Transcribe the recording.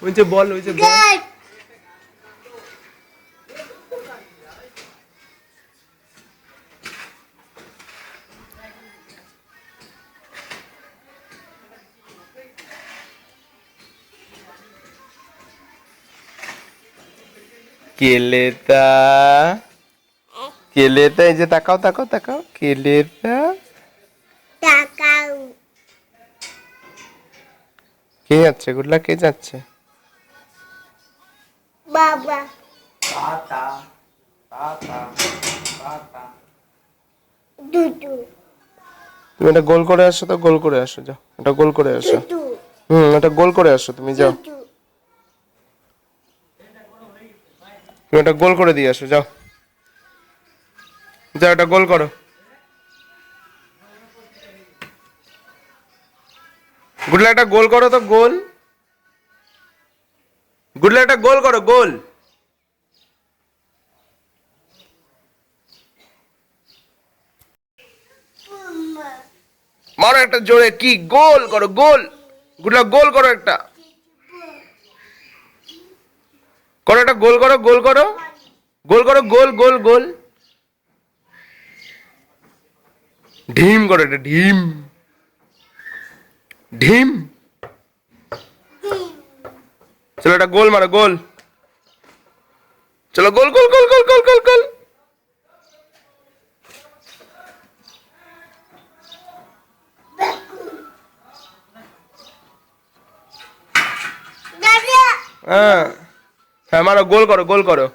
ওই যে বল, ওই যে বল। কেলেতা, কেলেতা, এই যে তাকাও তাকাও তাকাও, কেলেতা। তাকাও। কে যাচ্ছে গুডলা, কে যাচ্ছে? বাবা। Tata tata tata. দুটু। তুমি এটা গোল করে আসো তো, গোল করে আসো, যাও এটা গোল করে আসো। দুটু। এটা গোল করে আসো, তুমি যাও, দুটু। তুমি এটা গোল করে দিয়ে আসো, যাও যাও, এটা গোল করো। গুডলা একটা গোল করো তো, গোল। গুডলা একটা গোল করো, গোল। মারো একটা জোরে, কি গোল করো, গোল। গুডলা গোল করো একটা, করো একটা গোল করো, গোল করো, গোল করো, গোল গোল গোল। ঢিম করো এটা, ঢিম ঢিম। চলো এটা গোল মারো, গোল। চলো গোল গোল গোল গোল গোল গোল গোল। দাদা। হ্যাঁ হ্যাঁ, মারো, গোল করো, গোল করো।